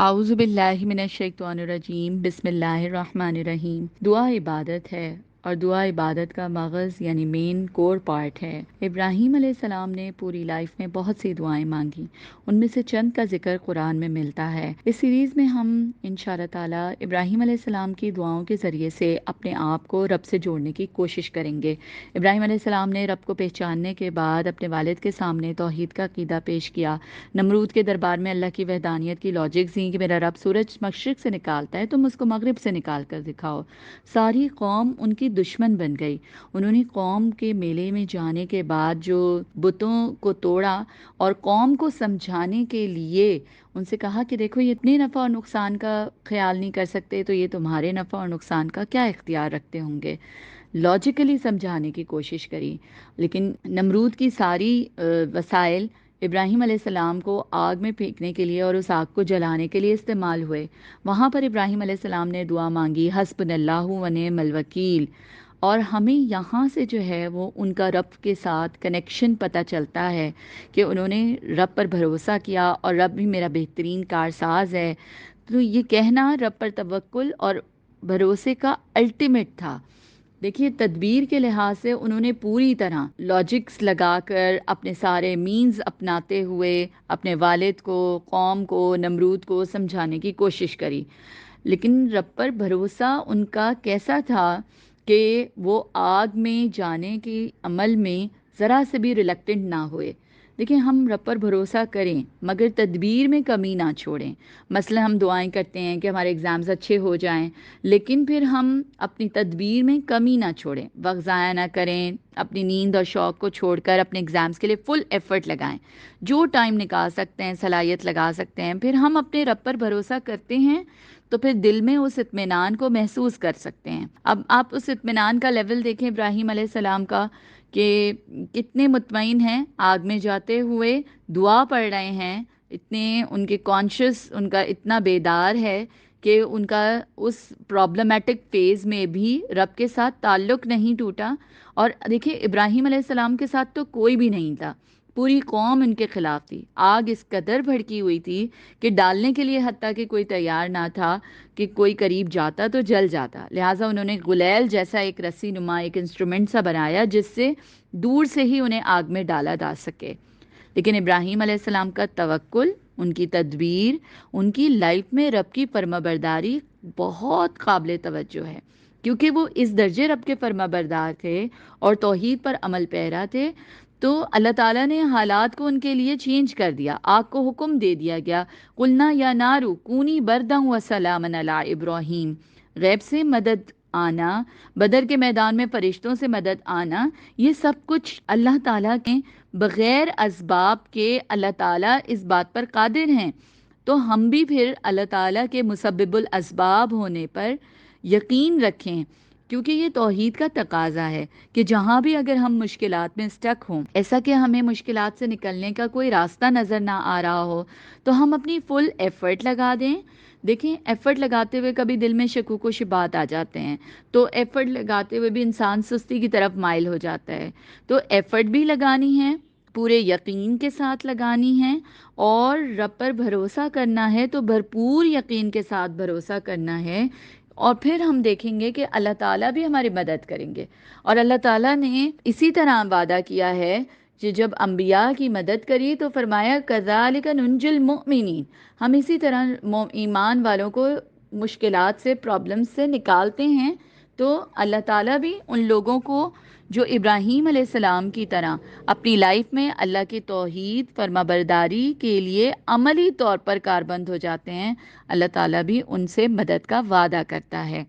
आऊज़ु बिल्लाहि मिनश्शैतानिर्रजीम बिस्मिल्लाहिर्रहमानिर्रहीम। दुआ इबादत है और दुआ इबादत का मगज़ यानी मेन कोर पार्ट है। इब्राहीम अलैहिस्सलाम ने पूरी लाइफ में बहुत सी दुआएं मांगी, उनमें से चंद का जिक्र कुरान में मिलता है। इस सीरीज़ में हम इंशाअल्लाह ताला इब्राहीम अलैहिस्सलाम की दुआओं के ज़रिए से अपने आप को रब से जोड़ने की कोशिश करेंगे। इब्राहीम अलैहिस्सलाम ने रब को पहचानने के बाद अपने वालिद के सामने तौहीद का अक़ीदा पेश किया। नमरूद के दरबार में अल्लाह की वहदानियत की लॉजिक दी कि मेरा रब सूरज मशरिक़ से निकालता है, तुम उसको मगरिब से निकाल कर दिखाओ। सारी कौम उनकी दुश्मन बन गई। उन्होंने कौम के मेले में जाने के बाद जो बुतों को तोड़ा और कौम को समझाने के लिए उनसे कहा कि देखो ये इतने नफ़ा और नुकसान का ख्याल नहीं कर सकते, तो ये तुम्हारे नफ़ा और नुकसान का क्या इख्तियार रखते होंगे। लॉजिकली समझाने की कोशिश करी, लेकिन नमरूद की सारी वसाइल इब्राहीम अलैहिस्सलाम को आग में फेंकने के लिए और उस आग को जलाने के लिए इस्तेमाल हुए। वहाँ पर इब्राहीम अलैहिस्सलाम ने दुआ मांगी, हस्बुनल्लाहु व निअमल वकील। और हमें यहाँ से जो है वो उनका रब के साथ कनेक्शन पता चलता है कि उन्होंने रब पर भरोसा किया और रब भी मेरा बेहतरीन कारसाज है। तो ये कहना रब पर तवक्कुल और भरोसे का अल्टीमेट था। देखिए, तदबीर के लिहाज से उन्होंने पूरी तरह लॉजिक्स लगाकर अपने सारे मीन्स अपनाते हुए अपने वालिद को, कौम को, नमरूद को समझाने की कोशिश करी। लेकिन रब पर भरोसा उनका कैसा था कि वो आग में जाने के अमल में ज़रा से भी रिलक्टेंट ना हुए। देखिए, हम रब पर भरोसा करें मगर तदबीर में कमी ना छोड़ें। मसलन हम दुआएं करते हैं कि हमारे एग्ज़ाम्स अच्छे हो जाएं, लेकिन फिर हम अपनी तदबीर में कमी ना छोड़ें, वक्त ज़ाया ना करें, अपनी नींद और शौक़ को छोड़कर अपने एग्ज़ाम्स के लिए फ़ुल एफ़र्ट लगाएं। जो टाइम निकाल सकते हैं, सलाहियत लगा सकते हैं। फिर हम अपने रब पर भरोसा करते हैं तो फिर दिल में उस इत्मीनान को महसूस कर सकते हैं। अब आप उस इत्मीनान का लेवल देखें इब्राहीम अलैहिस्सलाम का, कि कितने मुतमईन हैं, आग में जाते हुए दुआ पढ़ रहे हैं, इतने उनके कॉन्शियस, उनका इतना बेदार है कि उनका उस प्रॉब्लमेटिक फ़ेज़ में भी रब के साथ ताल्लुक़ नहीं टूटा। और देखिए, इब्राहीम अलैहिस्सलाम के साथ तो कोई भी नहीं था, पूरी कौम उनके ख़िलाफ़ थी। आग इस कदर भड़की हुई थी कि डालने के लिए हत्ता कि कोई तैयार ना था, कि कोई करीब जाता तो जल जाता। लिहाजा उन्होंने गुलैल जैसा एक रस्सी नुमा एक इंस्ट्रूमेंट सा बनाया जिससे दूर से ही उन्हें आग में डाला जा सके। लेकिन इब्राहीम अलैहिस्सलाम का तवक्कुल, उनकी तदबीर, उनकी लाइफ में रब की फर्माबरदारी बहुत काबिल तवज्जो है, क्योंकि वो इस दर्जे रब के फर्माबरदार थे और तौहीद पर अमल पैरा थे। तो अल्लाह ताला ने हालात को उनके लिए चेंज कर दिया। आग को हुक्म दे दिया गया, कुलना या नारू कूनी बरदं व सलामन अला इब्राहीम। गैब से मदद आना, बदर के मैदान में फरिश्तों से मदद आना, ये सब कुछ अल्लाह ताला के बग़ैर असबाब के अल्लाह ताला इस बात पर कादिर हैं। तो हम भी फिर अल्लाह ताला के मुसब्बिबुल असबाब होने पर यकीन रखें, क्योंकि ये तौहीद का तकाज़ा है कि जहाँ भी अगर हम मुश्किलात में स्टक हों, ऐसा कि हमें मुश्किलात से निकलने का कोई रास्ता नज़र ना आ रहा हो, तो हम अपनी फ़ुल एफ़र्ट लगा दें। देखें, एफ़र्ट लगाते हुए कभी दिल में शकूक व शुबहात आ जाते हैं, तो एफ़र्ट लगाते हुए भी इंसान सुस्ती की तरफ माइल हो जाता है। तो एफ़र्ट भी लगानी है, पूरे यकीन के साथ लगानी है, और रब पर भरोसा करना है तो भरपूर यकीन के साथ भरोसा करना है। और फिर हम देखेंगे कि अल्लाह ताला भी हमारी मदद करेंगे। और अल्लाह ताला ने इसी तरह वादा किया है कि जब अम्बिया की मदद करी तो फरमाया कज़ालिका नुंजिल मुमिनीन, हम इसी तरह ईमान वालों को मुश्किलात से, प्रॉब्लम से निकालते हैं। तो अल्लाह ताला भी उन लोगों को जो इब्राहीम अलैहिस्सलाम की तरह अपनी लाइफ में अल्लाह की तौहीद फर्माबरदारी के लिए अमली तौर पर कारबंद हो जाते हैं, अल्लाह ताला भी उनसे मदद का वादा करता है।